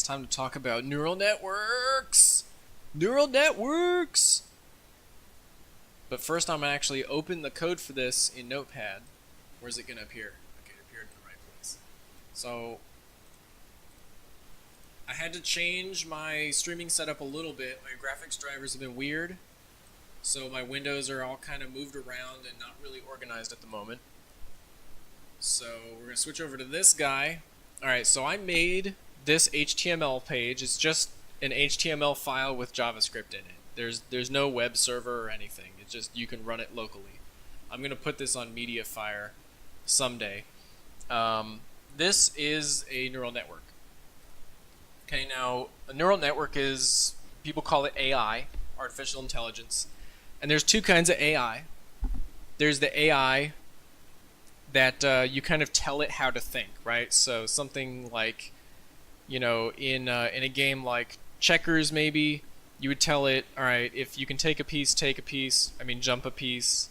it's time to talk about neural networks! Neural networks! But first I'm going to actually open the code for this in Notepad. Where's it going to appear? Okay, it appeared in the right place. So, I had to change my streaming setup a little bit. My graphics drivers have been weird. So my windows are all kind of moved around and not really organized at the moment. So we're going to switch over to this guy. Alright, so I made this HTML page. It's just an HTML file with JavaScript in it. There's no web server or anything. It's just you can run it locally. I'm going to put this on MediaFire someday. This is a neural network. Okay, now a neural network is, people call it AI, artificial intelligence. And there's two kinds of AI. There's the AI that you kind of tell it how to think, right? So something like, you know, in a game like checkers, maybe you would tell it, all right, if you can take a piece, jump a piece,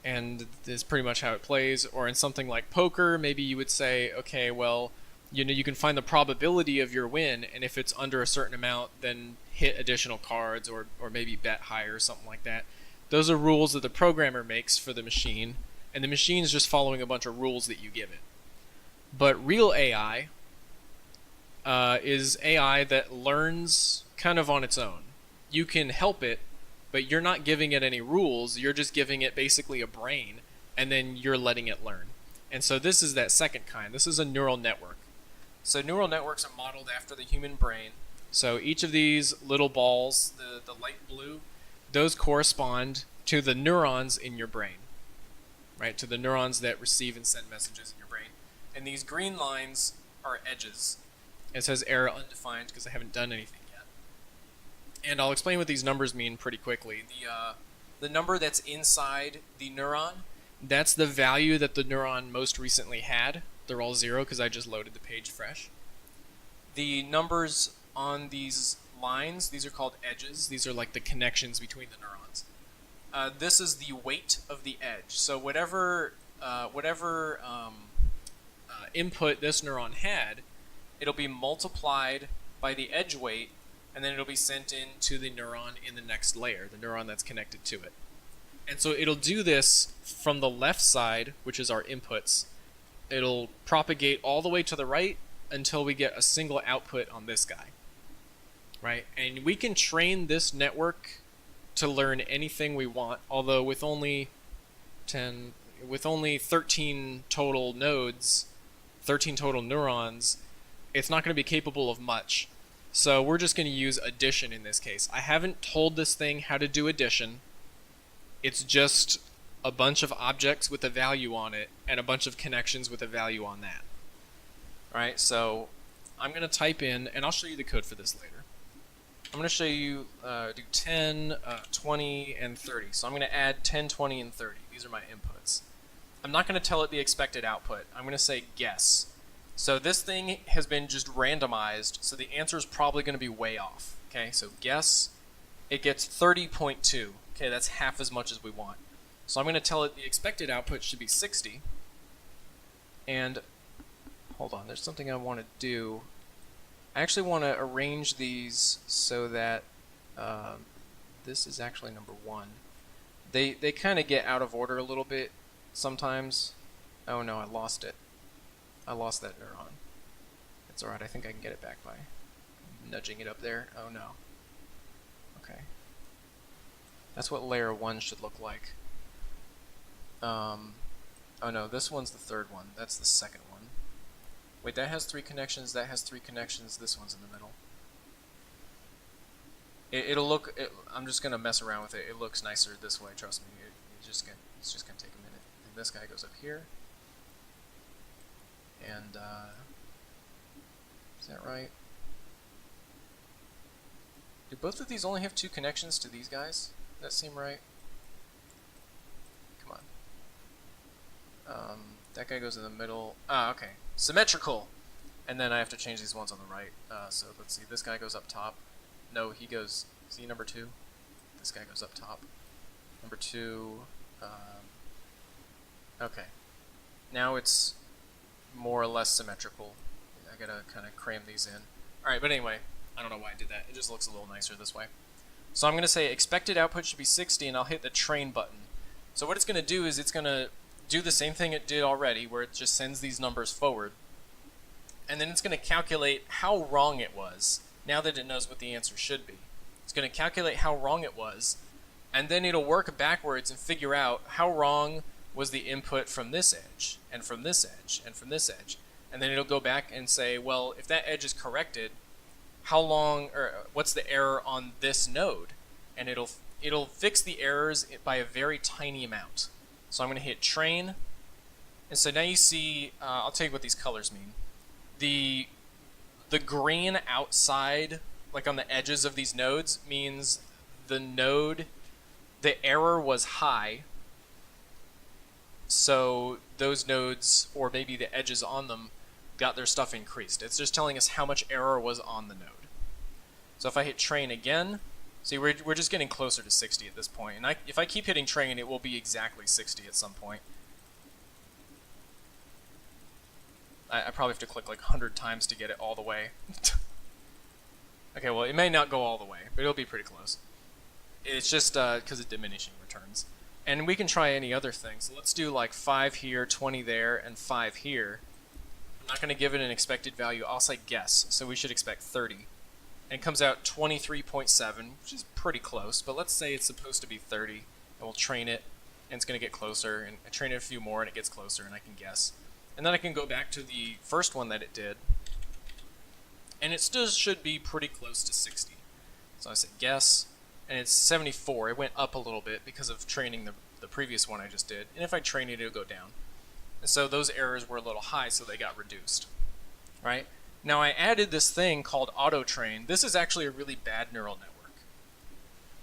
and this is pretty much how it plays. Or in something like poker, maybe you would say, okay, well, you know, you can find the probability of your win, and if it's under a certain amount, then hit additional cards, or maybe bet higher or something like that. Those are rules that the programmer makes for the machine, and the machine's just following a bunch of rules that you give it. But real AI is AI that learns kind of on its own. You can help it, but you're not giving it any rules. You're just giving it basically a brain, and then you're letting it learn. And so this is that second kind. This is a neural network. So neural networks are modeled after the human brain. So each of these little balls, the light blue, those correspond to the neurons in your brain, right? To the neurons that receive and send messages in your brain. And these green lines are edges. It says error undefined because I haven't done anything yet. And I'll explain what these numbers mean pretty quickly. The number that's inside the neuron, that's the value that the neuron most recently had. They're all 0 because I just loaded the page fresh. The numbers on these lines, these are called edges. These are like the connections between the neurons. This is the weight of the edge. So whatever input this neuron had, it'll be multiplied by the edge weight, and then it'll be sent in to the neuron in the next layer, the neuron that's connected to it. And so it'll do this from the left side, which is our inputs. It'll propagate all the way to the right until we get a single output on this guy, right? And we can train this network to learn anything we want, although with only 13 total nodes, 13 total neurons, it's not going to be capable of much. So we're just going to use addition in this case. I haven't told this thing how to do addition. It's just a bunch of objects with a value on it and a bunch of connections with a value on that. Alright, so I'm going to type in, and I'll show you the code for this later. I'm going to show you do 10, 20, and 30. So I'm going to add 10, 20, and 30. These are my inputs. I'm not going to tell it the expected output. I'm going to say guess. So this thing has been just randomized, so the answer is probably going to be way off. Okay, so guess. It gets 30.2. Okay, that's half as much as we want. So I'm going to tell it the expected output should be 60. And hold on, there's something I want to do. I actually want to arrange these so that this is actually number 1. They kind of get out of order a little bit sometimes. Oh no, I lost it. I lost that neuron. It's alright, I think I can get it back by nudging it up there. Oh no. Okay. That's what layer 1 should look like. Oh no, this one's the third one. That's the second one. Wait, that has 3 connections, that has 3 connections, this one's in the middle. It'll look, I'm just going to mess around with it. It looks nicer this way, trust me. It's just going to take a minute. And this guy goes up here. And, is that right? Do both of these only have 2 connections to these guys? Does that seem right? Come on. That guy goes in the middle. Ah, okay. Symmetrical! And then I have to change these ones on the right. So let's see, this guy goes up top. No, he goes, see number 2? This guy goes up top. Number 2, okay. Now it's more or less symmetrical. I gotta kind of cram these in. Alright, but anyway, I don't know why I did that. It just looks a little nicer this way. So I'm going to say expected output should be 60, and I'll hit the train button. So what it's going to do is it's going to do the same thing it did already, where it just sends these numbers forward. And then it's going to calculate how wrong it was, now that it knows what the answer should be. It's going to calculate how wrong it was, and then it'll work backwards and figure out how wrong was the input from this edge, and from this edge, and from this edge. And then it'll go back and say, well, if that edge is corrected, how long, or what's the error on this node? And it'll fix the errors by a very tiny amount. So I'm going to hit train, and so now you see, I'll tell you what these colors mean. The green outside, like on the edges of these nodes, means the error was high, so those nodes, or maybe the edges on them, got their stuff increased. It's just telling us how much error was on the node. So if I hit train again, see, we're just getting closer to 60 at this point. And if I keep hitting train, it will be exactly 60 at some point. I probably have to click like 100 times to get it all the way. Okay, well, it may not go all the way, but it'll be pretty close. It's just because of diminishing returns. And we can try any other thing. So let's do like 5 here, 20 there, and 5 here. I'm not going to give it an expected value. I'll say guess, so we should expect 30. And it comes out 23.7, which is pretty close, but let's say it's supposed to be 30, and we'll train it, and it's going to get closer, and I train it a few more, and it gets closer, and I can guess. And then I can go back to the first one that it did, and it still should be pretty close to 60. So I said guess, and it's 74. It went up a little bit because of training the previous one I just did, and if I train it, it'll go down. And so those errors were a little high, so they got reduced, right? Now I added this thing called auto train. This is actually a really bad neural network.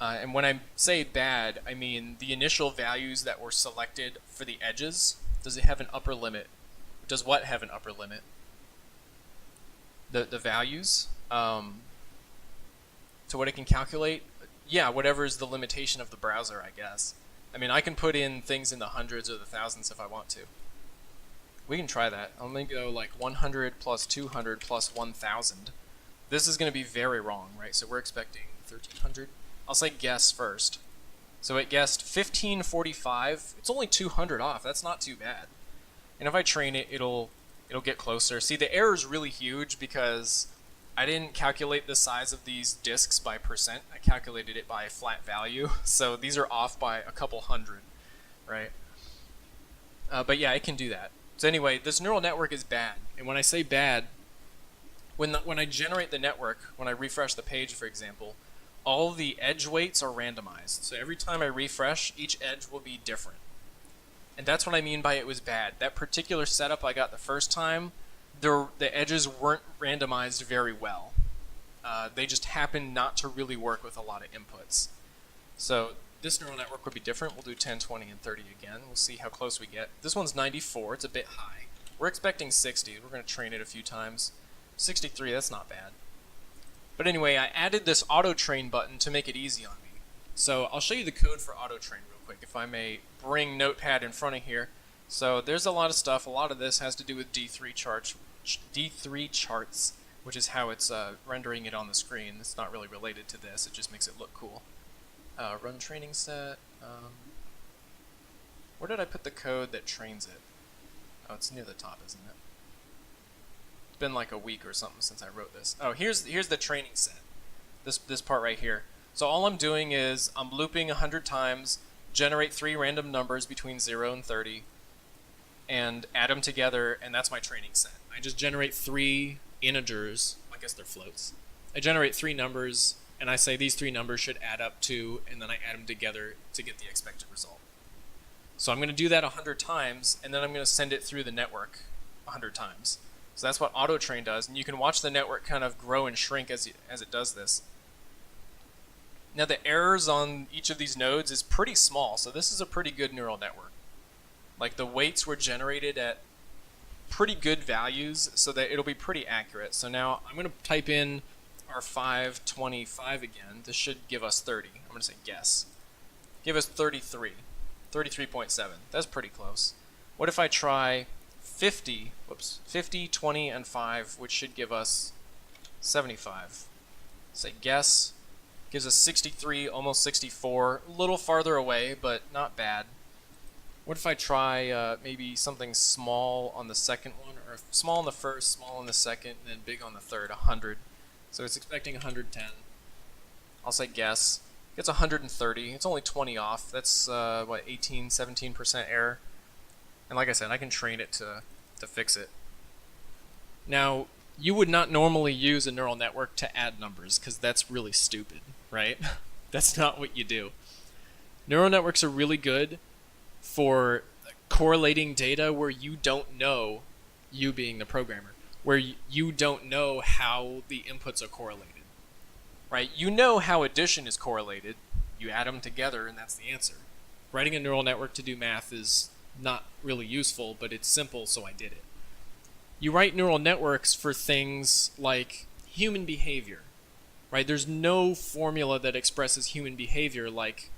And when I say bad, I mean the initial values that were selected for the edges. Does it have an upper limit? Does what have an upper limit? The values to what it can calculate? Yeah, whatever is the limitation of the browser, I guess. I mean, I can put in things in the hundreds or the thousands if I want to. We can try that. I'll maybe go like 100 plus 200 plus 1000. This is going to be very wrong, right? So we're expecting 1300. I'll say guess first. So it guessed 1545. It's only 200 off. That's not too bad. And if I train it, it'll get closer. See, the error is really huge because I didn't calculate the size of these disks by percent. I calculated it by a flat value. So these are off by a couple hundred, right? But yeah, it can do that. So anyway, this neural network is bad. And when I say bad, when I generate the network, when I refresh the page, for example, all the edge weights are randomized. So every time I refresh, each edge will be different. And that's what I mean by it was bad. That particular setup I got the first time, the edges weren't randomized very well. They just happened not to really work with a lot of inputs. So this neural network would be different. We'll do 10, 20, and 30 again. We'll see how close we get. This one's 94. It's a bit high. We're expecting 60. We're going to train it a few times. 63, that's not bad. But anyway, I added this auto train button to make it easy on me. So I'll show you the code for auto train real quick, if I may bring Notepad in front of here. So there's a lot of stuff. A lot of this has to do with D3 charts, which is how it's rendering it on the screen. It's not really related to this. It just makes it look cool. Run training set. Where did I put the code that trains it? Oh, it's near the top, isn't it? It's been like a week or something since I wrote this. Oh, here's the training set. This part right here. So all I'm doing is I'm looping 100 times, generate 3 random numbers between 0 and 30, and add them together, and that's my training set. I just generate 3 integers. I guess they're floats. I generate 3 numbers, and I say these 3 numbers should add up to, and then I add them together to get the expected result. So I'm going to do that 100 times, and then I'm going to send it through the network 100 times. So that's what auto train does, and you can watch the network kind of grow and shrink as it does this. Now the errors on each of these nodes is pretty small, so this is a pretty good neural network. Like the weights were generated at pretty good values so that it'll be pretty accurate. So now I'm going to type in our 525 again. This should give us 30. I'm going to say guess. Give us 33. 33.7. That's pretty close. What if I try 50, 20, and 5, which should give us 75. Say guess. Gives us 63, almost 64. A little farther away, but not bad. What if I try maybe something small on the second one, or small on the first, small on the second, and then big on the third, 100. So it's expecting 110. I'll say guess. Gets 130. It's only 20 off. That's, what, 18, 17% error. And like I said, I can train it to fix it. Now, you would not normally use a neural network to add numbers, because that's really stupid, right? That's not what you do. Neural networks are really good for correlating data where you don't know, you being the programmer, where you don't know how the inputs are correlated. Right? You know how addition is correlated. You add them together and that's the answer. Writing a neural network to do math is not really useful, but it's simple, so I did it. You write neural networks for things like human behavior, right? There's no formula that expresses human behavior like,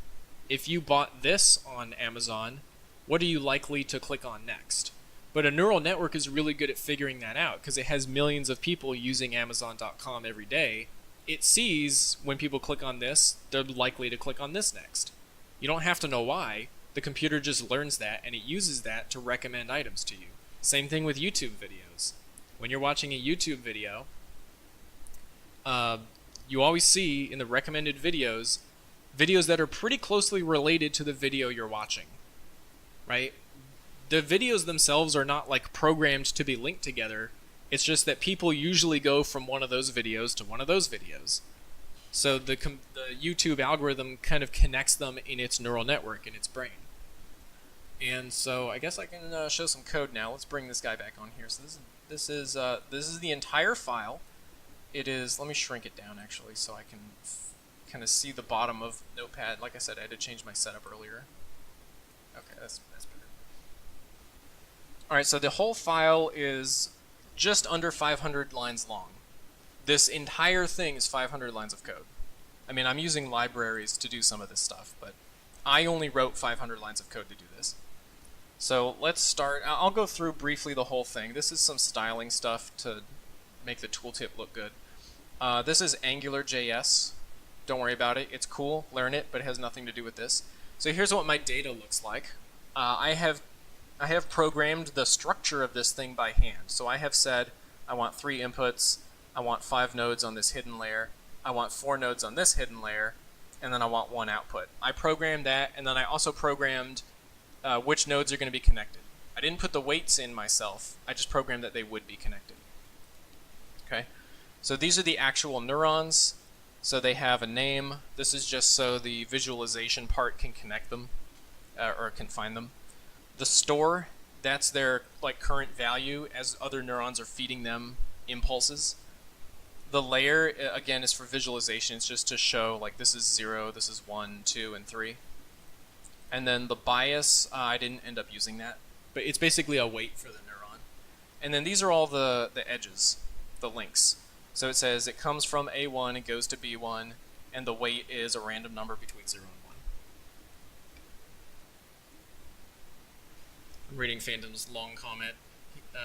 if you bought this on Amazon, what are you likely to click on next? But a neural network is really good at figuring that out because it has millions of people using Amazon.com every day. It sees when people click on this, they're likely to click on this next. You don't have to know why. The computer just learns that and it uses that to recommend items to you. Same thing with YouTube videos. When you're watching a YouTube video, you always see in the recommended videos that are pretty closely related to the video you're watching, right? The videos themselves are not like programmed to be linked together. It's just that people usually go from one of those videos to one of those videos. So the YouTube algorithm kind of connects them in its neural network, in its brain. And so I guess I can show some code now. Let's bring this guy back on here. So this is the entire file. It is, let me shrink it down actually so I can kind of see the bottom of Notepad. Like I said, I had to change my setup earlier. Okay, that's better. Alright, so the whole file is just under 500 lines long. This entire thing is 500 lines of code. I mean, I'm using libraries to do some of this stuff, but I only wrote 500 lines of code to do this. So let's start. I'll go through briefly the whole thing. This is some styling stuff to make the tooltip look good. This is AngularJS. Don't worry about it. It's cool. Learn it, but it has nothing to do with this. So here's what my data looks like. I have programmed the structure of this thing by hand. So I have said I want 3 inputs, I want 5 nodes on this hidden layer, I want 4 nodes on this hidden layer, and then I want 1 output. I programmed that, and then I also programmed which nodes are going to be connected. I didn't put the weights in myself. I just programmed that they would be connected. Okay, so these are the actual neurons. So they have a name. This is just so the visualization part can connect them, or can find them. The store, that's their like current value as other neurons are feeding them impulses. The layer, again, is for visualization. It's just to show like this is 0, this is 1, 2, and 3. And then the bias, I didn't end up using that, but it's basically a weight for the neuron. And then these are all the edges, the links. So it says it comes from A1, it goes to B1, and the weight is a random number between 0 and 1. I'm reading Phantom's long comment.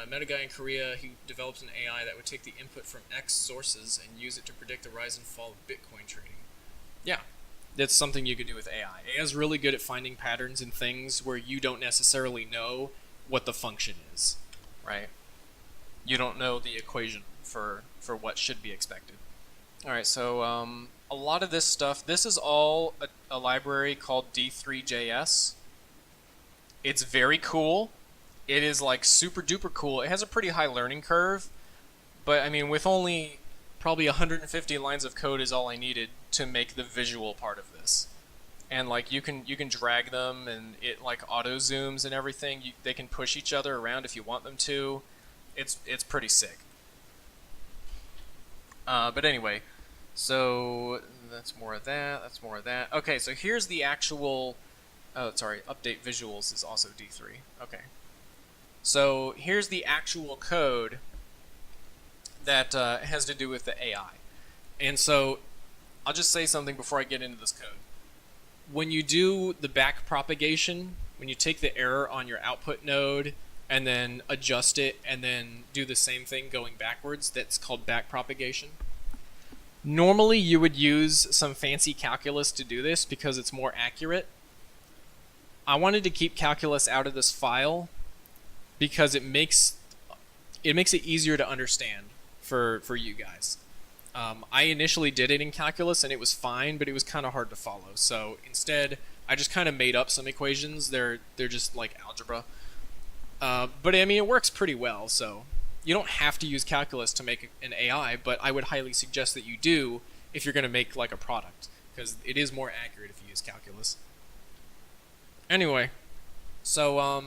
Met a guy in Korea, he developed an AI that would take the input from X sources and use it to predict the rise and fall of Bitcoin trading. Yeah, that's something you could do with AI. AI is really good at finding patterns in things where you don't necessarily know what the function is, right? You don't know the equation for what should be expected. Alright, so a lot of this stuff, this is all a library called D3JS. It's very cool. It is like super duper cool. It has a pretty high learning curve, but I mean with only probably 150 lines of code is all I needed to make the visual part of this. And like you can drag them and it like auto zooms and everything. They can push each other around if you want them to. It's pretty sick. But anyway, so that's more of that, that's more of that. Okay, so here's the actual, oh sorry, update visuals is also D3. Okay. So here's the actual code that has to do with the AI. And so I'll just say something before I get into this code. When you do the backpropagation, when you take the error on your output node and then adjust it and then do the same thing going backwards, that's called backpropagation. Normally you would use some fancy calculus to do this because it's more accurate. I wanted to keep calculus out of this file because it makes it easier to understand for you guys. I initially did it in calculus and it was fine, but it was kind of hard to follow. So instead, I just kind of made up some equations. They're just like algebra. But I mean, it works pretty well. So you don't have to use calculus to make an AI, but I would highly suggest that you do if you're going to make like a product, because it is more accurate if you use calculus. Anyway, so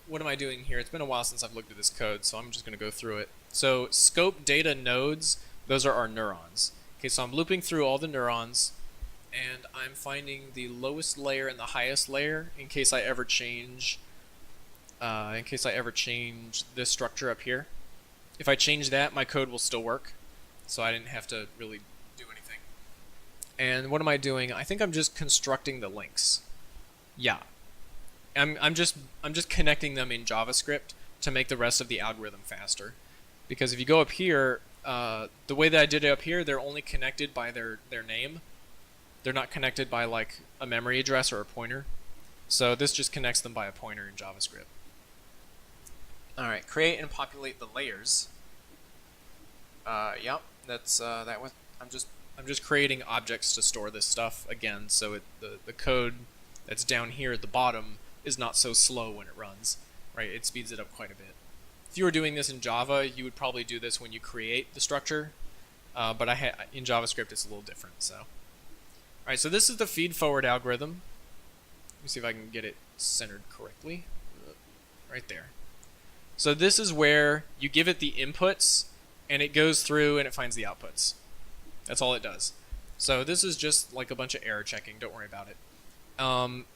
what am I doing here? It's been a while since I've looked at this code, so I'm just going to go through it. So scope data nodes, those are our neurons. Okay, so I'm looping through all the neurons, and I'm finding the lowest layer and the highest layer in case I ever change this structure up here. If I change that, my code will still work, so I didn't have to really do anything. And what am I doing? I think I'm just constructing the links. Yeah. I'm just connecting them in JavaScript to make the rest of the algorithm faster. Because if you go up here, the way that I did it up here, they're only connected by their name. They're not connected by like a memory address or a pointer. So this just connects them by a pointer in JavaScript. All right, create and populate the layers. Yep, that's that was. I'm just creating objects to store this stuff again, so the code that's down here at the bottom is not so slow when it runs, right? It speeds it up quite a bit. If you were doing this in Java, you would probably do this when you create the structure, but in JavaScript it's a little different. So, all right, so this is the feed forward algorithm. Let me see if I can get it centered correctly. Right there. So this is where you give it the inputs, and it goes through and it finds the outputs. That's all it does. So this is just like a bunch of error checking. Don't worry about it.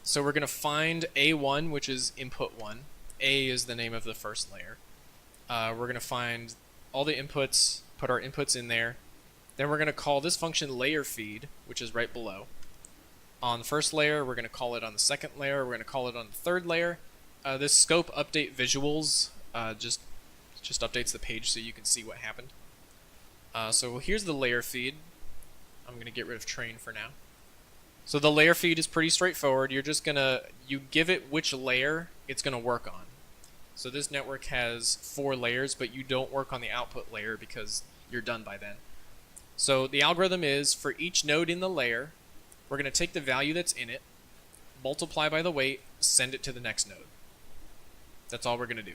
So we're going to find A1, which is input 1. A is the name of the first layer. We're going to find all the inputs, put our inputs in there. Then we're going to call this function layer feed, which is right below. On the first layer, we're going to call it on the second layer. We're going to call it on the third layer. This scope update visuals just updates the page so you can see what happened. So here's the layer feed. I'm going to get rid of train for now. So the layer feed is pretty straightforward. You give it which layer it's going to work on. So this network has 4 layers, but you don't work on the output layer because you're done by then. So the algorithm is for each node in the layer, we're going to take the value that's in it, multiply by the weight, send it to the next node. That's all we're going to do.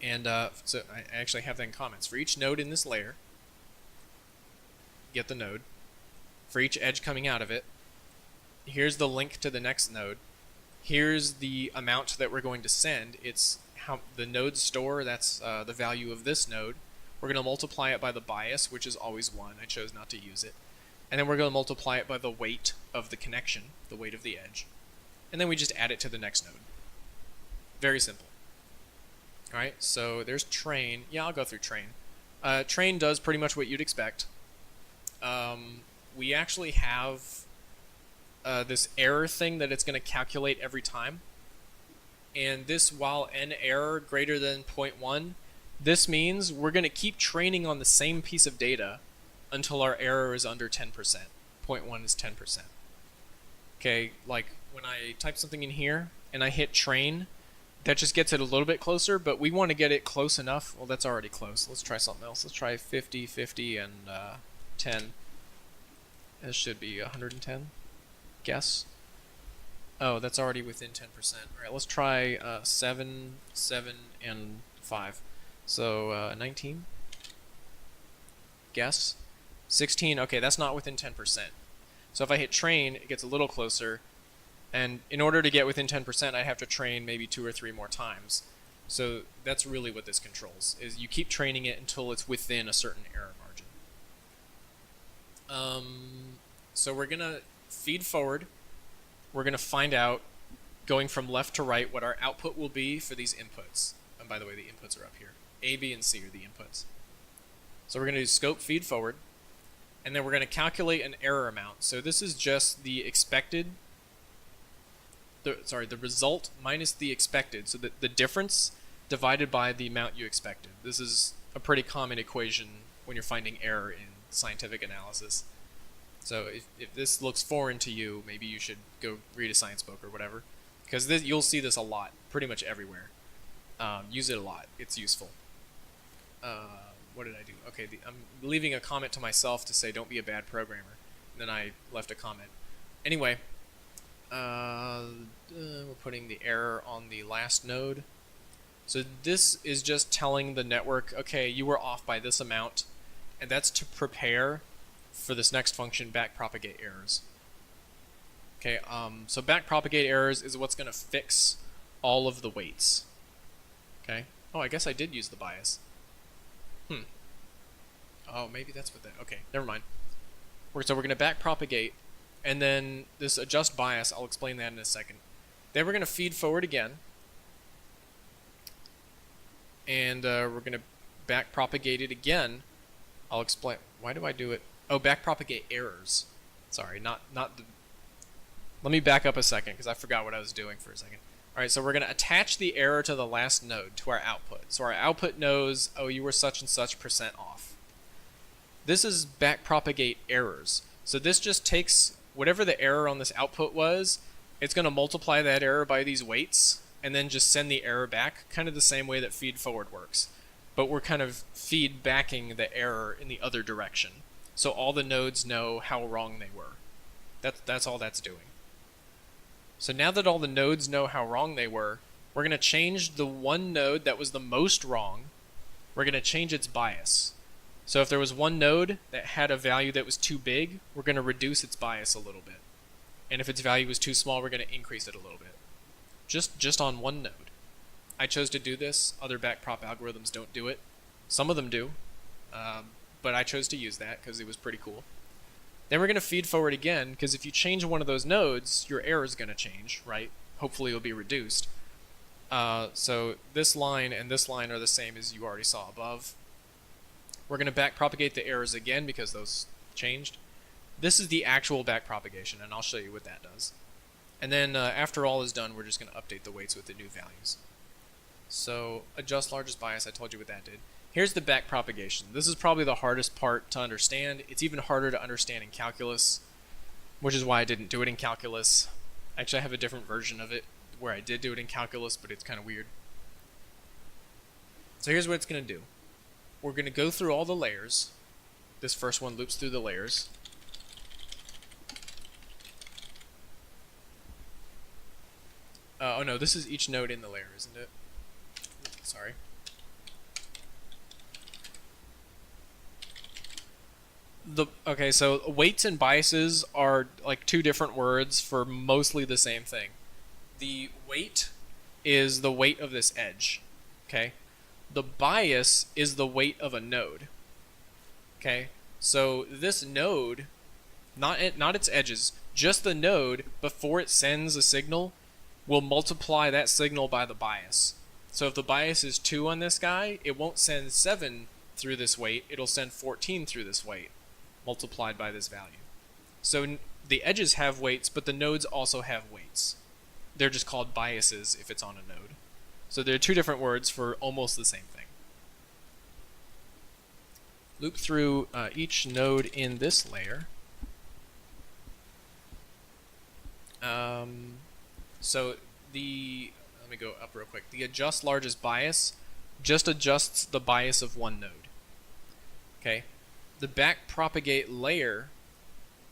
And so I actually have that in comments. For each node in this layer, get the node. For each edge coming out of it, here's the link to the next node. Here's the amount that we're going to send. It's how the node store, that's the value of this node. We're going to multiply it by the bias, which is always 1. I chose not to use it. And then we're going to multiply it by the weight of the connection, the weight of the edge. And then we just add it to the next node. Very simple. Alright, so there's train. Yeah, I'll go through train. Train does pretty much what you'd expect. We actually have this error thing that it's going to calculate every time. And this, while n error greater than 0.1, this means we're going to keep training on the same piece of data until our error is under 10%. 0.1 is 10%. Okay, like when I type something in here and I hit train, that just gets it a little bit closer, but we want to get it close enough. Well, that's already close. Let's try something else. Let's try 50, 50, and 10. This should be 110. Guess. Oh, that's already within 10%. All right, let's try 7, 7, and 5. So 19. Guess. 16. Okay, that's not within 10%. So if I hit train, it gets a little closer. And in order to get within 10%, I have to train maybe 2 or 3 more times. So that's really what this controls, is you keep training it until it's within a certain error margin. So we're going to feed forward. We're going to find out, going from left to right, what our output will be for these inputs. And by the way, the inputs are up here. A, B, and C are the inputs. So we're going to do scope feed forward. And then we're going to calculate an error amount. So this is just the expected... the result minus the expected, so that the difference divided by the amount you expected. This is a pretty common equation when you're finding error in scientific analysis. So if this looks foreign to you, maybe you should go read a science book or whatever, because you'll see this a lot, pretty much everywhere. Use it a lot. It's useful. What did I do? Okay, I'm leaving a comment to myself to say don't be a bad programmer. And then I left a comment. Anyway, we're putting the error on the last node. So this is just telling the network, okay, you were off by this amount, and that's to prepare for this next function, backpropagate errors. Okay, so backpropagate errors is what's going to fix all of the weights. Okay. Oh, I guess I did use the bias. Oh, maybe that's what that. Okay, never mind. So we're going to backpropagate, and then this adjust bias, I'll explain that in a second. Then we're going to feed forward again, and we're going to backpropagate it again. I'll explain. Why do I do it? Oh, backpropagate errors. Sorry, not the. Let me back up a second because I forgot what I was doing for a second. All right, so we're going to attach the error to the last node, to our output. So our output knows, oh, you were such and such % off. This is backpropagate errors. So this just takes whatever the error on this output was, it's going to multiply that error by these weights, and then just send the error back, kind of the same way that feed forward works. But we're kind of feedbacking the error in the other direction. So all the nodes know how wrong they were. That's all that's doing. So now that all the nodes know how wrong they were, we're going to change the one node that was the most wrong. We're going to change its bias. So if there was one node that had a value that was too big, we're going to reduce its bias a little bit. And if its value was too small, we're going to increase it a little bit. Just on one node. I chose to do this. Other backprop algorithms don't do it. Some of them do. But I chose to use that because it was pretty cool. Then we're going to feed forward again, because if you change one of those nodes, your error is going to change, right? Hopefully it'll be reduced. So this line and this line are the same as you already saw above. We're going to backpropagate the errors again because those changed. This is the actual backpropagation, and I'll show you what that does. And then after all is done, we're just going to update the weights with the new values. So adjust largest bias, I told you what that did. Here's the backpropagation. This is probably the hardest part to understand. It's even harder to understand in calculus, which is why I didn't do it in calculus. Actually, I have a different version of it where I did do it in calculus, but it's kind of weird. So here's what it's going to do. We're going to go through all the layers. This first one loops through the layers. Oh no, this is each node in the layer, isn't it? Sorry. Okay, so weights and biases are like two different words for mostly the same thing. The weight is the weight of this edge, okay? The bias is the weight of a node, okay? So this node, not its edges, just the node, before it sends a signal, will multiply that signal by the bias. So if the bias is 2 on this guy, it won't send 7 through this weight, it'll send 14 through this weight, multiplied by this value. So the edges have weights, but the nodes also have weights. They're just called biases if it's on a node. So there are two different words for almost the same thing. Loop through each node in this layer. So let me go up real quick. The adjust largest bias just adjusts the bias of one node. Okay. The backpropagate layer,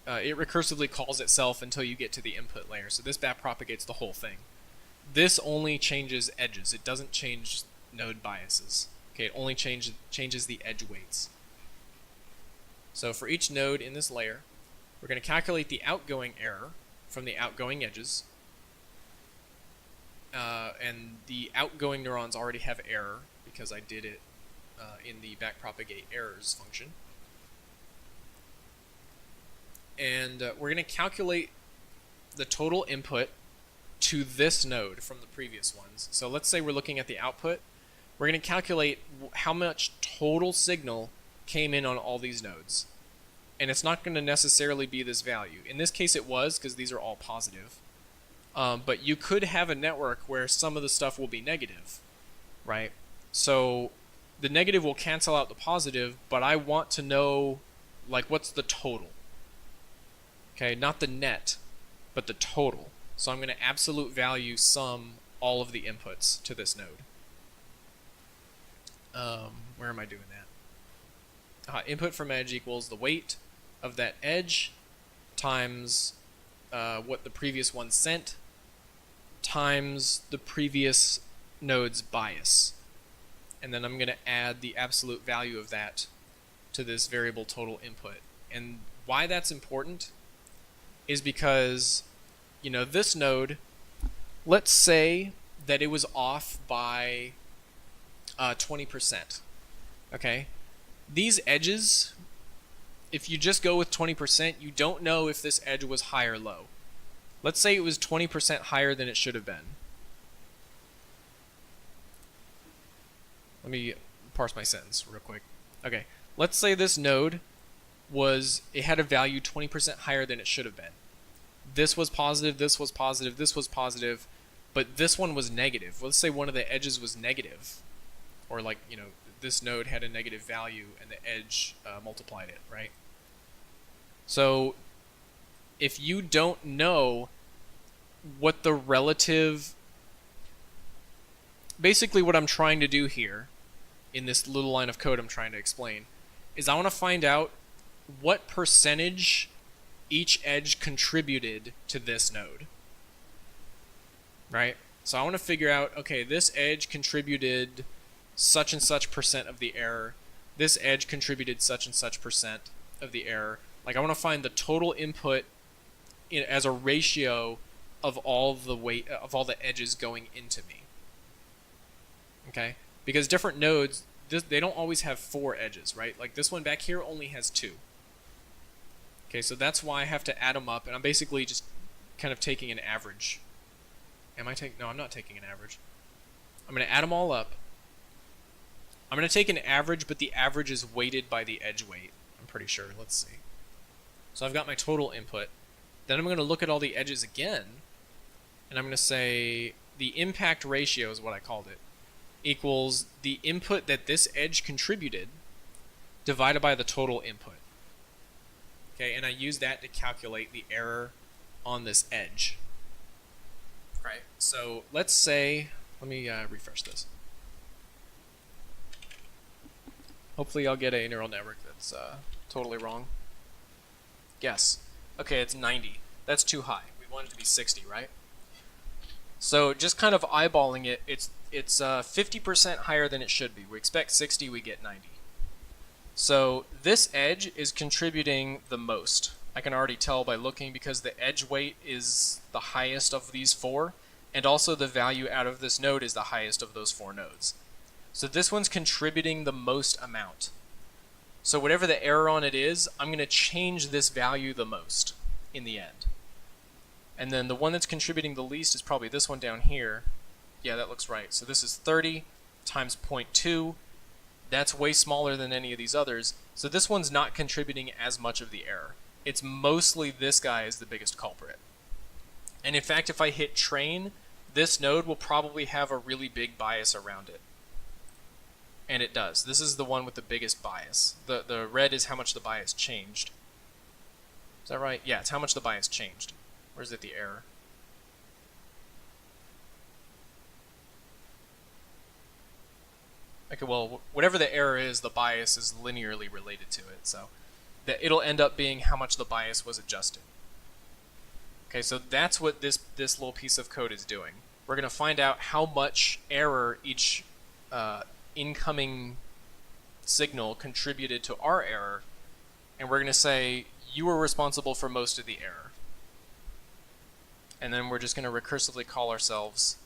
it recursively calls itself until you get to the input layer. So this backpropagates the whole thing. This only changes edges. It doesn't change node biases. Okay, it only changes the edge weights. So for each node in this layer, we're going to calculate the outgoing error from the outgoing edges. And the outgoing neurons already have error because I did it in the backpropagate errors function. And we're going to calculate the total input to this node from the previous ones. So let's say we're looking at the output. We're going to calculate how much total signal came in on all these nodes. And it's not going to necessarily be this value. In this case it was, because these are all positive. But you could have a network where some of the stuff will be negative, right? So the negative will cancel out the positive, but I want to know like what's the total? Okay, not the net, but the total. So I'm going to absolute value sum all of the inputs to this node. Where am I doing that? Input from edge equals the weight of that edge times what the previous one sent times the previous node's bias. And then I'm going to add the absolute value of that to this variable total input. And why that's important is because, you know, this node, let's say that it was off by 20%. Okay? These edges, if you just go with 20%, you don't know if this edge was high or low. Let's say it was 20% higher than it should have been. Let me parse my sentence real quick. Okay, let's say this node it had a value 20% higher than it should have been. This was positive, this was positive, this was positive, but this one was negative. Let's say one of the edges was negative, or like, you know, this node had a negative value and the edge multiplied it, right? So if you don't know what the relative, basically what I'm trying to do here in this little line of code I'm trying to explain is I want to find out what percentage each edge contributed to this node, right? So I want to figure out, okay, this edge contributed such and such percent of the error, this edge contributed such and such percent of the error. Like, I want to find the total input as a ratio of all the weight of all the edges going into me. Okay, because different nodes, they don't always have 4 edges, right? Like this one back here only has 2. Okay, so that's why I have to add them up, and I'm basically just kind of taking an average. No, I'm not taking an average. I'm going to add them all up. I'm going to take an average, but the average is weighted by the edge weight, I'm pretty sure. Let's see. So I've got my total input. Then I'm going to look at all the edges again, and I'm going to say the impact ratio is what I called it, equals the input that this edge contributed divided by the total input. Okay, and I use that to calculate the error on this edge. Right, so let's say, let me refresh this. Hopefully I'll get a neural network that's totally wrong. Guess. Okay, it's 90. That's too high. We want it to be 60, right? So just kind of eyeballing it, it's 50% higher than it should be. We expect 60, we get 90. So this edge is contributing the most. I can already tell by looking because the edge weight is the highest of these 4, and also the value out of this node is the highest of those 4 nodes. So this one's contributing the most amount. So whatever the error on it is, I'm going to change this value the most in the end. And then the one that's contributing the least is probably this one down here. Yeah, that looks right. So this is 30 times 0.2. That's way smaller than any of these others. So this one's not contributing as much of the error. It's mostly this guy is the biggest culprit. And in fact, if I hit train, this node will probably have a really big bias around it. And it does. This is the one with the biggest bias. The red is how much the bias changed. Is that right? Yeah, it's how much the bias changed. Or is it the error? Okay, well, whatever the error is, the bias is linearly related to it. So that it'll end up being how much the bias was adjusted. Okay, so that's what this little piece of code is doing. We're going to find out how much error each incoming signal contributed to our error, and we're going to say you were responsible for most of the error. And then we're just going to recursively call ourselves.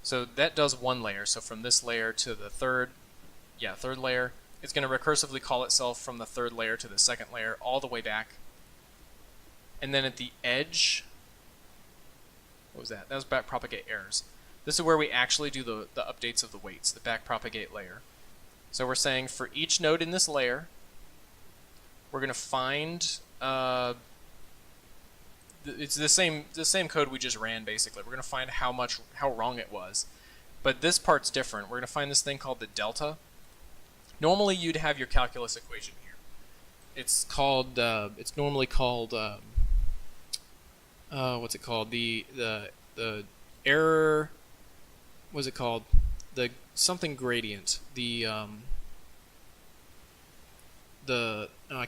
So that does one layer. So from this layer to the third layer, it's going to recursively call itself from the third layer to the second layer all the way back. And then at the edge, what was that? That was backpropagate errors. This is where we actually do the updates of the weights, the backpropagate layer. So we're saying for each node in this layer, we're going to find it's the same code we just ran basically. We're going to find how wrong it was. But this part's different. We're going to find this thing called the delta. Normally you'd have your calculus equation here. It's called. It's normally called. What's it called? The error. What's it called? The something gradient. I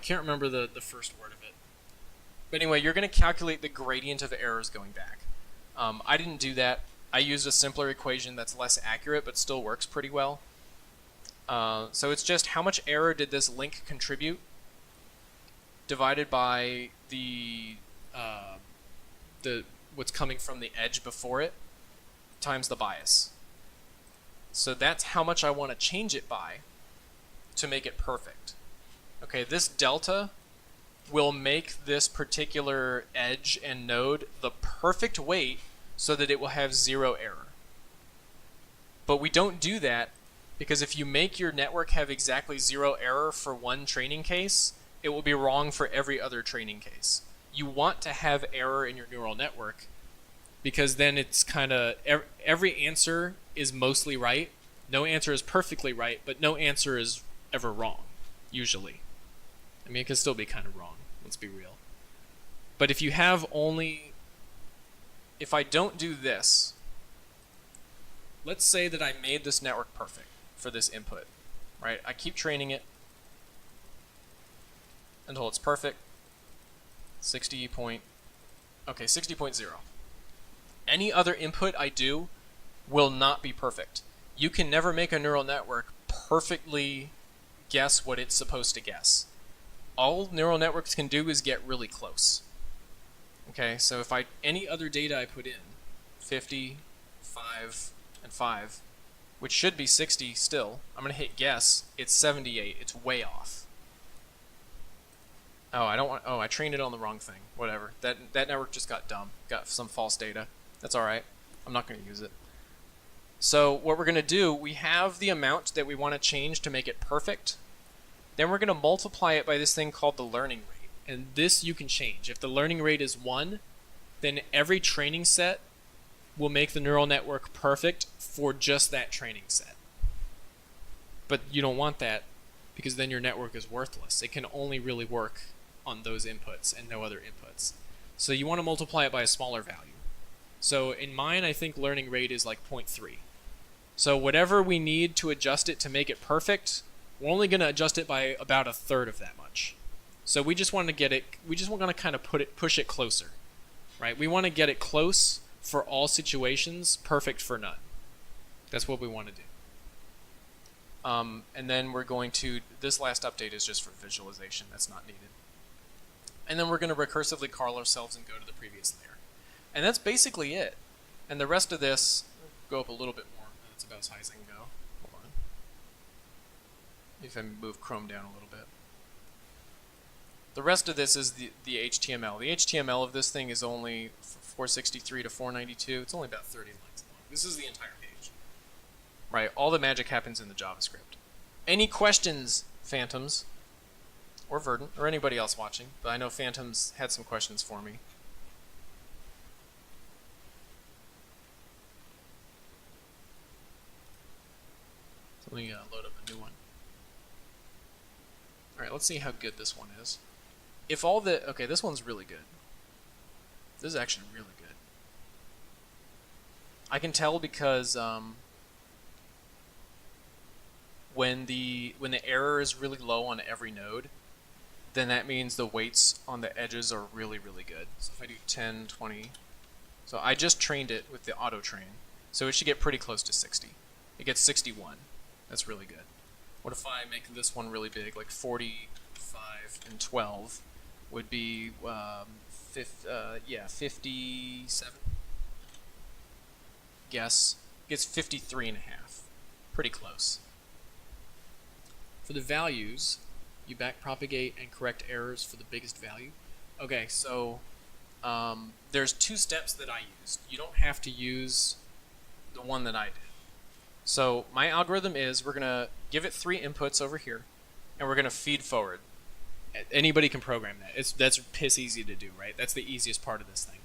can't remember the first word of it. But anyway, you're going to calculate the gradient of errors going back. I didn't do that. I used a simpler equation that's less accurate but still works pretty well. So it's just how much error did this link contribute divided by the what's coming from the edge before it times the bias. So that's how much I want to change it by to make it perfect. Okay, this delta will make this particular edge and node the perfect weight so that it will have zero error. But we don't do that because if you make your network have exactly zero error for one training case, it will be wrong for every other training case. You want to have error in your neural network because then it's kind of every answer is mostly right. No answer is perfectly right, but no answer is ever wrong, usually. I mean, it can still be kind of wrong, let's be real. But if you have only... If I don't do this, let's say that I made this network perfect for this input, right? I keep training it until it's perfect. 60.0. Any other input I do will not be perfect. You can never make a neural network perfectly guess what it's supposed to guess. All neural networks can do is get really close. Okay, so if any other data I put in, 50, 5, and 5, which should be 60 still, I'm going to hit guess, it's 78, it's way off. Oh, I trained it on the wrong thing. Whatever. That network just got dumb. Got some false data. That's alright. I'm not going to use it. So what we're going to do, we have the amount that we want to change to make it perfect. Then we're going to multiply it by this thing called the learning rate. And this you can change. If the learning rate is 1, then every training set will make the neural network perfect for just that training set. But you don't want that because then your network is worthless. It can only really work on those inputs and no other inputs. So you want to multiply it by a smaller value. So in mine, I think learning rate is like 0.3. So whatever we need to adjust it to make it perfect, we're only going to adjust it by about a third of that much. So we just want to get it, we just want to kind of push it closer, right? We want to get it close for all situations, perfect for none. That's what we want to do. And then we're going to, this last update is just for visualization, that's not needed. And then we're going to recursively call ourselves and go to the previous layer. And that's basically it. And the rest of this, go up a little bit more. That's about as high as I can go. Hold on. If I move Chrome down a little bit. The rest of this is the HTML. The HTML of this thing is only 463 to 492. It's only about 30 lines long. This is the entire page. Right, all the magic happens in the JavaScript. Any questions, Phantoms? Or Verdant, or anybody else watching, but I know Phantoms had some questions for me. So let me load up a new one. Alright, let's see how good this one is. If all the... Okay, this one's really good. This is actually really good. I can tell because when the error is really low on every node, then that means the weights on the edges are really, really good. So if I do 10, 20... So I just trained it with the auto train. So it should get pretty close to 60. It gets 61. That's really good. What if I make this one really big, like 45 and 12 would be 57? Guess. Gets 53 and a half. Pretty close. For the values, you backpropagate and correct errors for the biggest value. Okay, so there's 2 steps that I used. You don't have to use the one that I did. So my algorithm is we're going to give it 3 inputs over here, and we're going to feed forward. Anybody can program that. That's piss easy to do, right? That's the easiest part of this thing.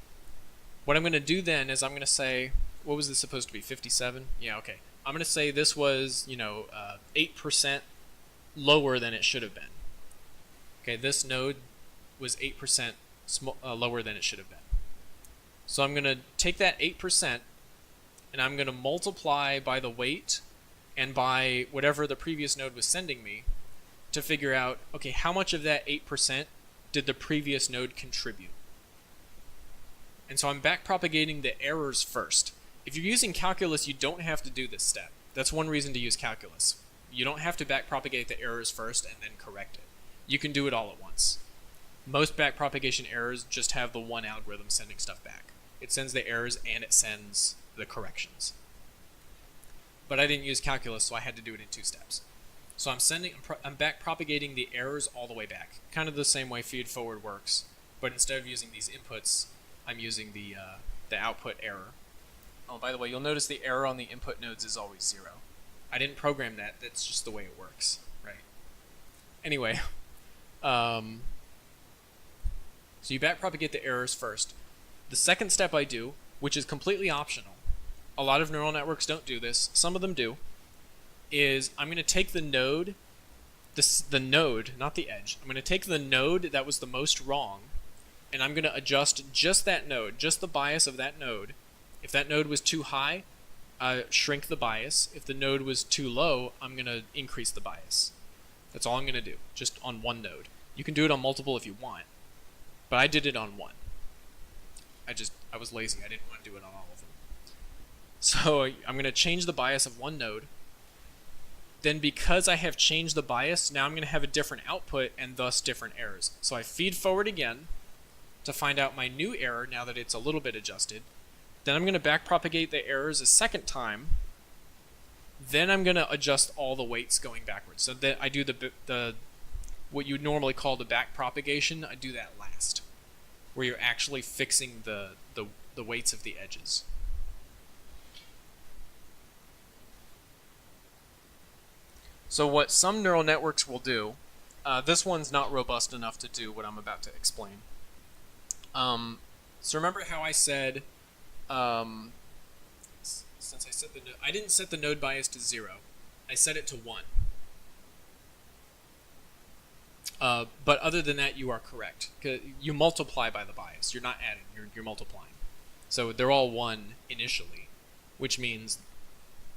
What I'm going to do then is I'm going to say, what was this supposed to be, 57? Yeah, okay. I'm going to say this was, 8% lower than it should have been. Okay, this node was 8% lower than it should have been. So I'm going to take that 8% and I'm going to multiply by the weight and by whatever the previous node was sending me to figure out, okay, how much of that 8% did the previous node contribute? And so I'm backpropagating the errors first. If you're using calculus, you don't have to do this step. That's one reason to use calculus. You don't have to backpropagate the errors first and then correct it. You can do it all at once. Most backpropagation errors just have the one algorithm sending stuff back. It sends the errors and it sends the corrections. But I didn't use calculus, so I had to do it in 2 steps. So I'm backpropagating the errors all the way back, kind of the same way feed forward works, but instead of using these inputs, I'm using the output error. Oh, by the way, you'll notice the error on the input nodes is always 0. I didn't program that. That's just the way it works, right? Anyway, so you backpropagate the errors first. The second step I do, which is completely optional, a lot of neural networks don't do this, some of them do, is I'm going to take the node, the node, not the edge. I'm going to take the node that was the most wrong, and I'm going to adjust just that node, just the bias of that node. If that node was too high, shrink the bias. If the node was too low, I'm going to increase the bias. That's all I'm going to do, just on one node. You can do it on multiple if you want, but I did it on one. I was lazy. I didn't want to do it on all of them. So I'm going to change the bias of one node. Then because I have changed the bias, now I'm going to have a different output and thus different errors. So I feed forward again to find out my new error now that it's a little bit adjusted. Then I'm going to backpropagate the errors a second time. Then I'm going to adjust all the weights going backwards. So that I do the what you normally call the backpropagation. I do that last, where you're actually fixing the weights of the edges. So what some neural networks will do, this one's not robust enough to do what I'm about to explain. So remember how I said, since I set I didn't set the node bias to 0. I set it to 1. But other than that, you are correct. You multiply by the bias. You're not adding, you're multiplying. So they're all 1 initially, which means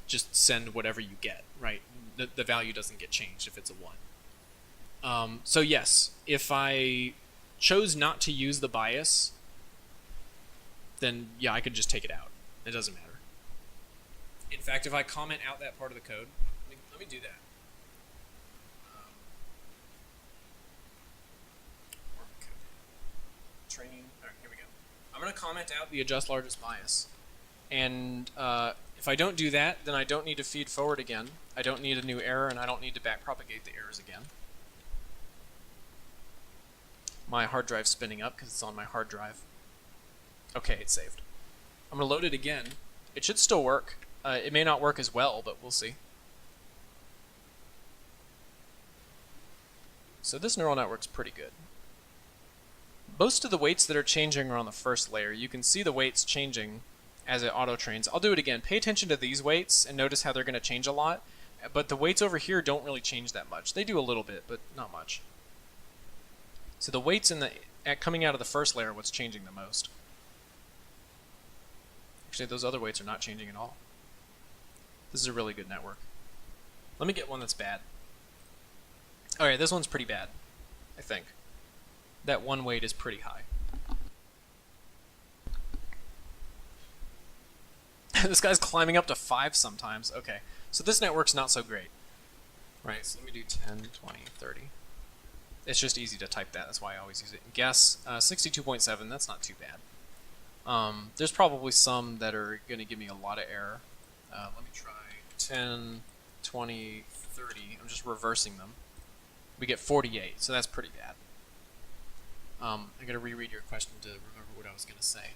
just send whatever you get, right? The value doesn't get changed if it's a 1. So yes, if I chose not to use the bias, then yeah, I could just take it out. It doesn't matter. In fact, if I comment out that part of the code, let me do that. Training. All right, here we go. I'm going to comment out the adjust largest bias. And if I don't do that, then I don't need to feed forward again. I don't need a new error, and I don't need to backpropagate the errors again. My hard drive's spinning up because it's on my hard drive. Okay, it's saved. I'm going to load it again. It should still work. It may not work as well, but we'll see. So this neural network's pretty good. Most of the weights that are changing are on the first layer. You can see the weights changing as it auto-trains. I'll do it again. Pay attention to these weights and notice how they're going to change a lot. But the weights over here don't really change that much. They do a little bit, but not much. So the weights coming out of the first layer are what's changing the most. Actually, those other weights are not changing at all. This is a really good network. Let me get one that's bad. Alright, this one's pretty bad, I think. That one weight is pretty high. This guy's climbing up to 5 sometimes. Okay, so this network's not so great. Right, so let me do 10, 20, 30. It's just easy to type that, that's why I always use it. Guess, 62.7, that's not too bad. There's probably some that are going to give me a lot of error. Let me try 10, 20, 30. I'm just reversing them. We get 48, so that's pretty bad. I gotta reread your question to remember what I was gonna say.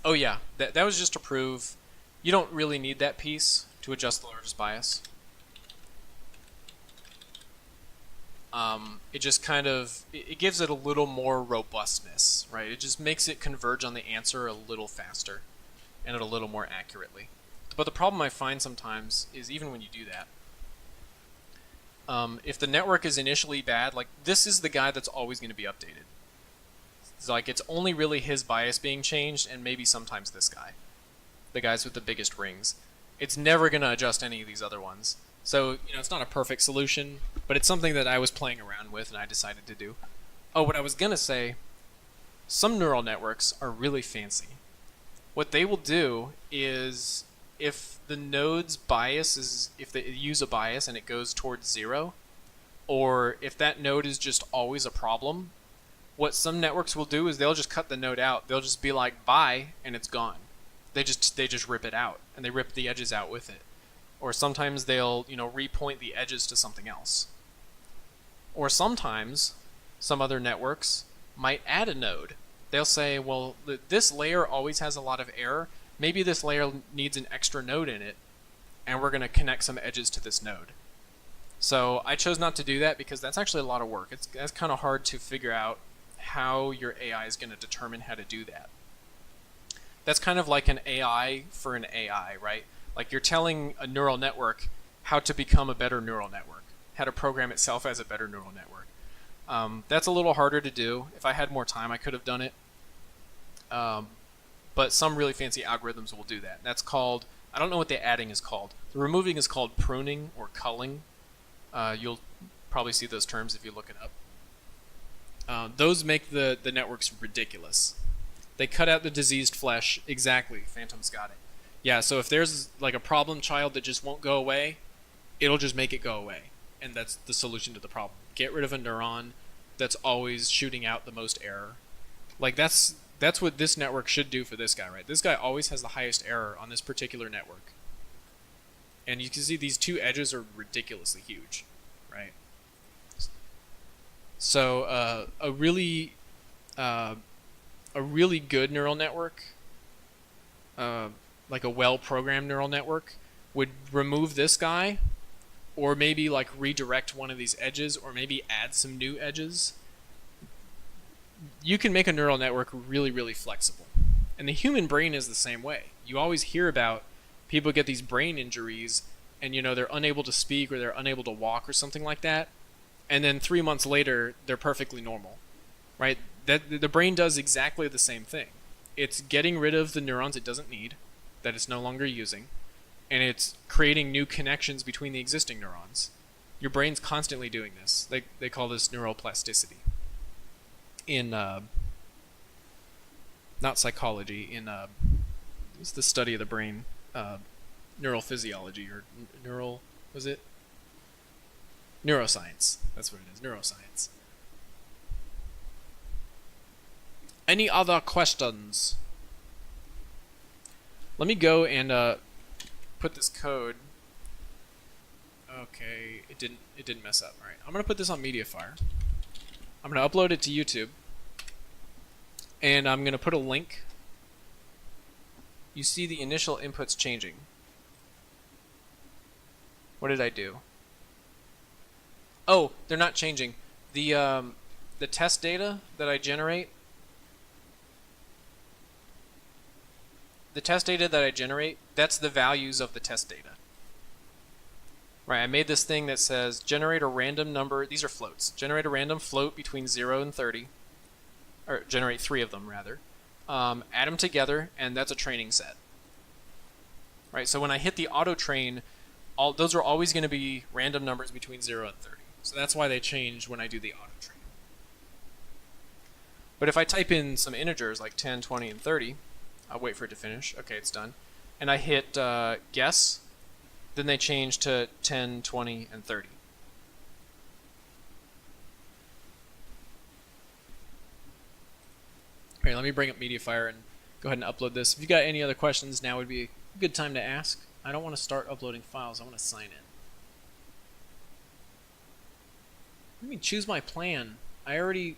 Oh yeah, that was just to prove you don't really need that piece to adjust the largest bias. It just kind of, it gives it a little more robustness, right? It just makes it converge on the answer a little faster and a little more accurately. But the problem I find sometimes is even when you do that, If the network is initially bad, like this is the guy that's always going to be updated. It's like it's only really his bias being changed, and maybe sometimes this guy, the guys with the biggest rings. It's never going to adjust any of these other ones. So it's not a perfect solution, but it's something that I was playing around with and I decided to do. Oh, what I was going to say, some neural networks are really fancy. What they will do is if the node's bias is, if they use a bias and it goes towards 0, or if that node is just always a problem, what some networks will do is they'll just cut the node out. They'll just be like, bye, and it's gone. They just rip it out, and they rip the edges out with it. Or sometimes they'll, repoint the edges to something else. Or sometimes some other networks might add a node. They'll say, well, this layer always has a lot of error. Maybe this layer needs an extra node in it, and we're going to connect some edges to this node. So I chose not to do that because that's actually a lot of work. That's kind of hard to figure out how your AI is going to determine how to do that. That's kind of like an AI for an AI, right? Like you're telling a neural network how to become a better neural network, how to program itself as a better neural network. That's a little harder to do. If I had more time, I could have done it. But some really fancy algorithms will do that. That's called, I don't know what the adding is called. The removing is called pruning or culling. You'll probably see those terms if you look it up. Those make the networks ridiculous. They cut out the diseased flesh. Exactly. Phantom's got it. Yeah, so if there's like a problem child that just won't go away, it'll just make it go away. And that's the solution to the problem. Get rid of a neuron that's always shooting out the most error. Like that's what this network should do for this guy, right? This guy always has the highest error on this particular network. And you can see these two edges are ridiculously huge, right? So a really good neural network, like a well-programmed neural network, would remove this guy, or maybe like redirect one of these edges, or maybe add some new edges. You can make a neural network really, really flexible. And the human brain is the same way. You always hear about people get these brain injuries, and they're unable to speak or they're unable to walk or something like that, and then 3 months later they're perfectly normal, right? That the brain does exactly the same thing. It's getting rid of the neurons it doesn't need, that it's no longer using, and it's creating new connections between the existing neurons. Your brain's constantly doing this. They call this neuroplasticity in not psychology, in it's the study of the brain, neurophysiology, or neuroscience. That's what it is, neuroscience. Any other questions? Let me go and put this code. Okay, it didn't mess up. All right, I'm gonna put this on MediaFire. I'm gonna upload it to YouTube, and I'm gonna put a link. You see the initial inputs changing. What did I do? Oh, they're not changing. The test data that I generate. The test data that I generate, that's the values of the test data. Right, I made this thing that says generate a random number. These are floats. Generate a random float between 0 and 30. Or generate 3 of them, rather. Add them together, and that's a training set. Right, so when I hit the auto train, those are always going to be random numbers between 0 and 30. So that's why they change when I do the auto train. But if I type in some integers like 10, 20, and 30, I'll wait for it to finish. Okay, it's done. And I hit guess, then they change to 10, 20, and 30. All right, let me bring up MediaFire and go ahead and upload this. If you got any other questions, now would be a good time to ask. I don't want to start uploading files. I want to sign in. Let me choose my plan. I already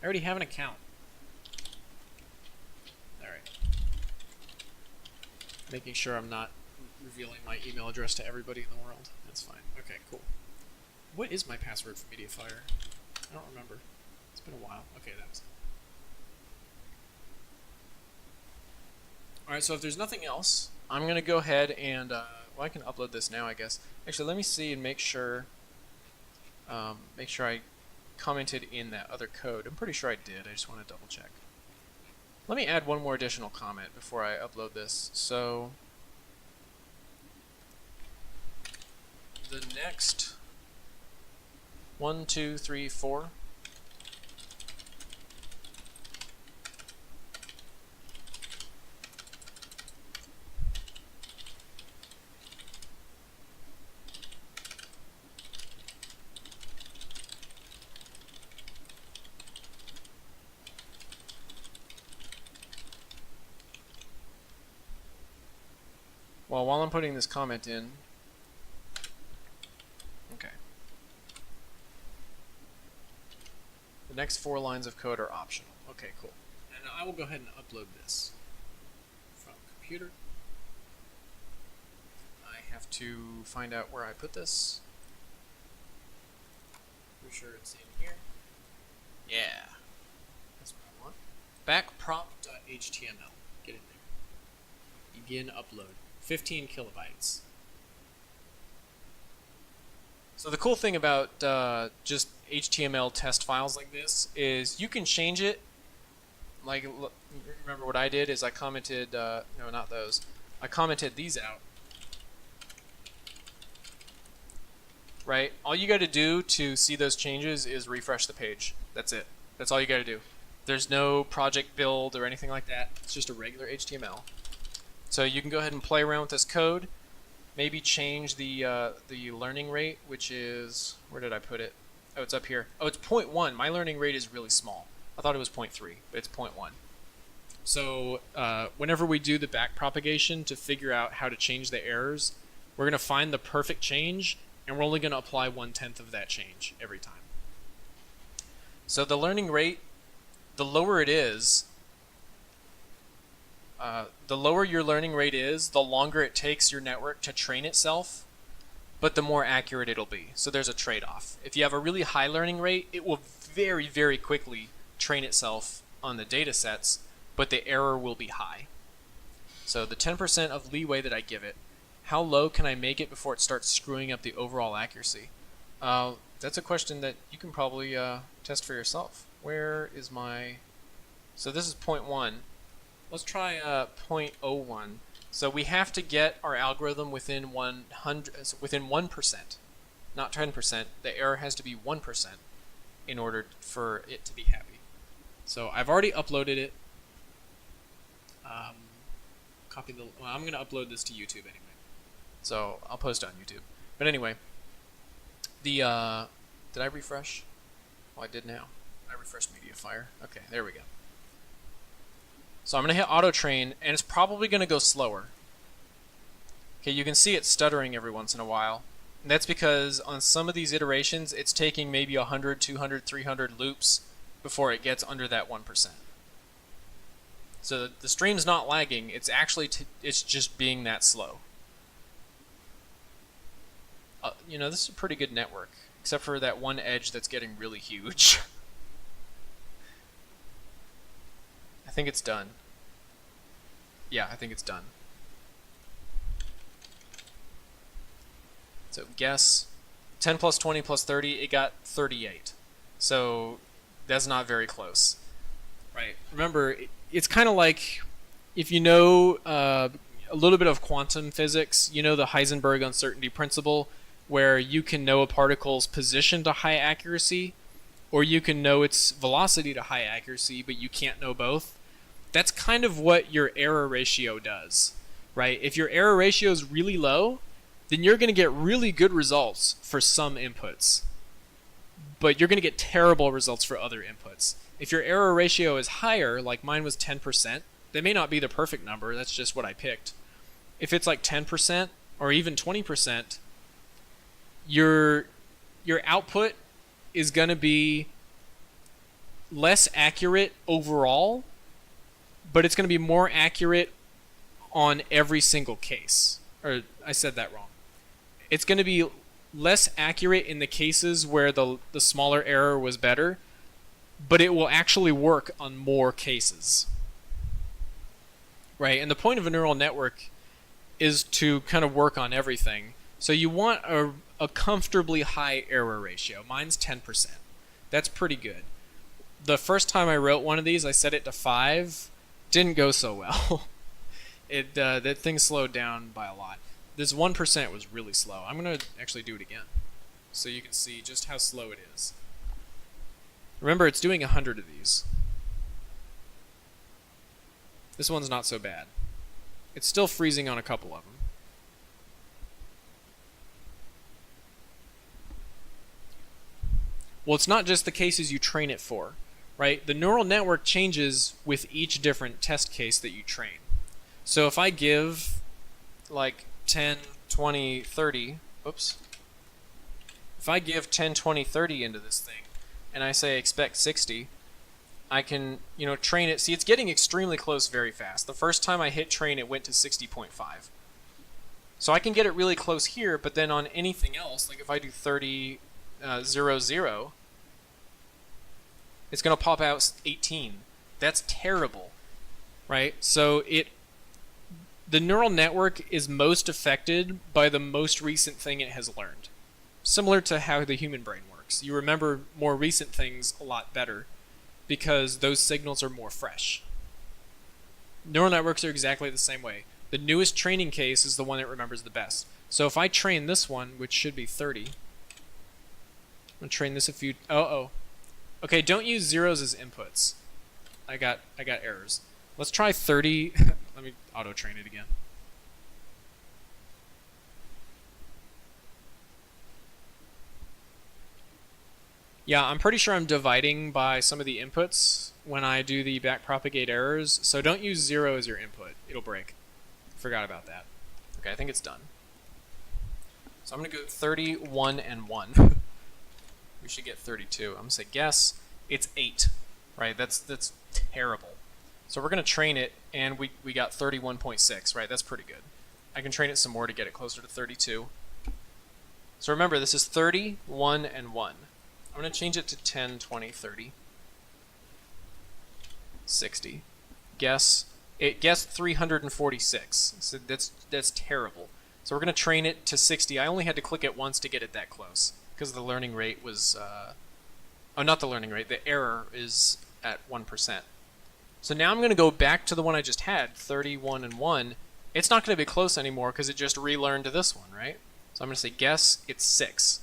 have an account. Alright. Making sure I'm not revealing my email address to everybody in the world. That's fine. Okay, cool. What is my password for MediaFire? I don't remember. It's been a while. Okay, that was it. Alright, so if there's nothing else, I'm going to go ahead and, well, I can upload this now, I guess. Actually, let me see and make sure. make sure I commented in that other code. I'm pretty sure I did. I just want to double check. Let me add one more additional comment before I upload this. So the next 1, 2, 3, 4. Well, while I'm putting this comment in, okay. The next 4 lines of code are optional. Okay, cool. And I will go ahead and upload this from computer. I have to find out where I put this. Pretty sure it's in here. Yeah, that's what I want. Backprop.html. Get in there. Begin upload. 15 kilobytes. So the cool thing about just HTML test files like this is you can change it. Like, remember what I did is I commented, no, not those. I commented these out. Right? All you got to do to see those changes is refresh the page. That's it. That's all you got to do. There's no project build or anything like that. It's just a regular HTML. So you can go ahead and play around with this code. Maybe change the learning rate, which is, where did I put it? Oh, it's up here. Oh, it's 0.1. My learning rate is really small. I thought it was 0.3, but it's 0.1. So whenever we do the backpropagation to figure out how to change the errors, we're going to find the perfect change, and we're only going to apply 1/10 of that change every time. So the learning rate, the lower it is, the lower your learning rate is, the longer it takes your network to train itself, but the more accurate it'll be. So there's a trade-off. If you have a really high learning rate, it will very, very quickly train itself on the data sets, but the error will be high. So the 10% of leeway that I give it, how low can I make it before it starts screwing up the overall accuracy? That's a question that you can probably test for yourself. Where is my... So this is 0.1. Let's try 0.01. So we have to get our algorithm within 1%, not 10%. The error has to be 1% in order for it to be happy. So I've already uploaded it. Copy the. Well, I'm going to upload this to YouTube anyway, so I'll post it on YouTube. But anyway, the did I refresh? Oh, I did now. I refreshed MediaFire. Okay, there we go. So I'm going to hit auto train, and it's probably going to go slower. Okay, you can see it stuttering every once in a while. And that's because on some of these iterations, it's taking maybe 100, 200, 300 loops before it gets under that 1%. So the stream's not lagging, it's actually it's just being that slow. You know, this is a pretty good network, except for that one edge that's getting really huge. I think it's done. Yeah, I think it's done. So guess 10 plus 20 plus 30, it got 38. So that's not very close. Right. Remember, it's kind of like if you know a little bit of quantum physics, you know the Heisenberg uncertainty principle, where you can know a particle's position to high accuracy, or you can know its velocity to high accuracy, but you can't know both. That's kind of what your error ratio does, right? If your error ratio is really low, then you're going to get really good results for some inputs, but you're going to get terrible results for other inputs. If your error ratio is higher, like mine was 10%, that may not be the perfect number, that's just what I picked. If it's like 10% or even 20%, your output is going to be less accurate overall, but it's going to be more accurate on every single case. Or I said that wrong. It's going to be less accurate in the cases where the smaller error was better, but it will actually work on more cases. Right? And the point of a neural network is to kind of work on everything. So you want a comfortably high error ratio. Mine's 10%. That's pretty good. The first time I wrote one of these, I set it to 5. Didn't go so well. That thing slowed down by a lot. This 1% was really slow. I'm going to actually do it again so you can see just how slow it is. Remember, it's doing 100 of these. This one's not so bad. It's still freezing on a couple of them. Well, it's not just the cases you train it for, right? The neural network changes with each different test case that you train. So if I give like 10, 20, 30, oops. If I give 10, 20, 30 into this thing, and I say expect 60, I can, train it. See, it's getting extremely close very fast. The first time I hit train, it went to 60.5. So I can get it really close here, but then on anything else, like if I do 30, 0, 0, it's going to pop out 18. That's terrible, right? So the neural network is most affected by the most recent thing it has learned. Similar to how the human brain works. You remember more recent things a lot better because those signals are more fresh. Neural networks are exactly the same way. The newest training case is the one that remembers the best. So if I train this one, which should be 30, I'm going to train this a few... Okay, don't use zeros as inputs. I got errors. Let's try 30. Let me auto-train it again. Yeah, I'm pretty sure I'm dividing by some of the inputs when I do the backpropagate errors, so don't use 0 as your input. It'll break. Forgot about that. Okay, I think it's done. So I'm going to go 31 and 1. We should get 32. I'm going to say guess. It's 8, right? That's terrible. So we're going to train it, and we got 31.6, right? That's pretty good. I can train it some more to get it closer to 32. So remember, this is 30, 1, and 1. I'm going to change it to 10, 20, 30, 60. Guess. It guessed 346. So that's terrible. So we're going to train it to 60. I only had to click it once to get it that close because the learning rate was... not the learning rate. The error is at 1%. So now I'm going to go back to the one I just had, 31 and 1. It's not going to be close anymore because it just relearned to this one, right? So I'm going to say guess. It's 6.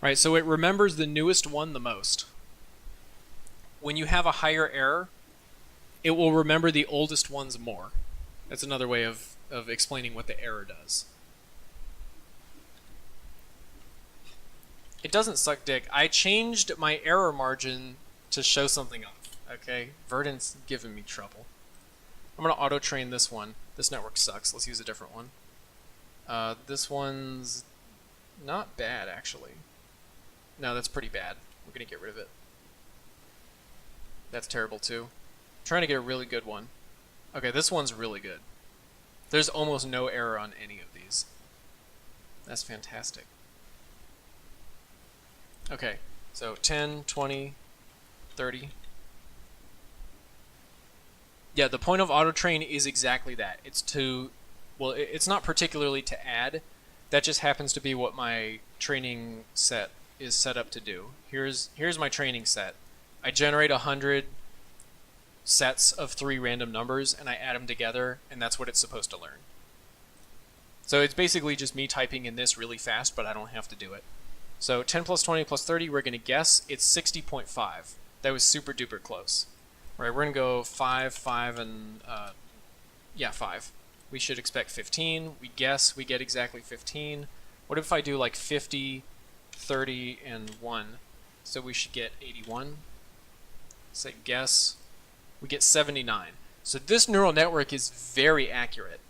Right, so it remembers the newest one the most. When you have a higher error, it will remember the oldest ones more. That's another way of explaining what the error does. It doesn't suck dick. I changed my error margin to show something off. Okay, Verdant's giving me trouble. I'm going to auto-train this one. This network sucks. Let's use a different one. This one's not bad, actually. No, that's pretty bad. We're going to get rid of it. That's terrible, too. I'm trying to get a really good one. Okay, this one's really good. There's almost no error on any of these. That's fantastic. Okay, so 10, 20, 30. Yeah, the point of auto-train is exactly that. It's to... Well, it's not particularly to add. That just happens to be what my training set is set up to do. Here's my training set. I generate 100 sets of 3 random numbers, and I add them together, and that's what it's supposed to learn. So it's basically just me typing in this really fast, but I don't have to do it. So 10 plus 20 plus 30, we're going to guess it's 60.5. That was super duper close. All right, we're going to go 5, 5, and 5. We should expect 15. We guess we get exactly 15. What if I do like 50, 30, and 1? So we should get 81. Say guess. We get 79. So this neural network is very accurate.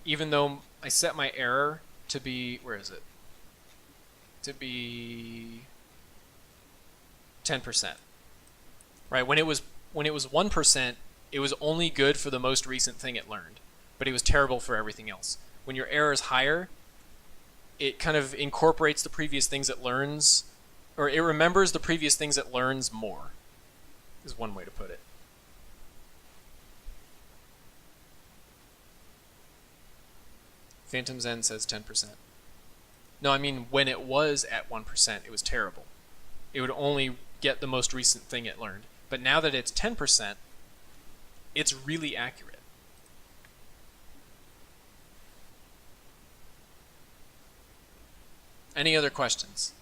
Even though I set my error to be, where is it? To be 10%. Right, when it was 1%, it was only good for the most recent thing it learned, but it was terrible for everything else. When your error is higher, it kind of incorporates the previous things it learns, or it remembers the previous things it learns more, is one way to put it. Phantom Zen says 10%. No, I mean, when it was at 1%, it was terrible. It would only get the most recent thing it learned. But now that it's 10%, it's really accurate. Any other questions?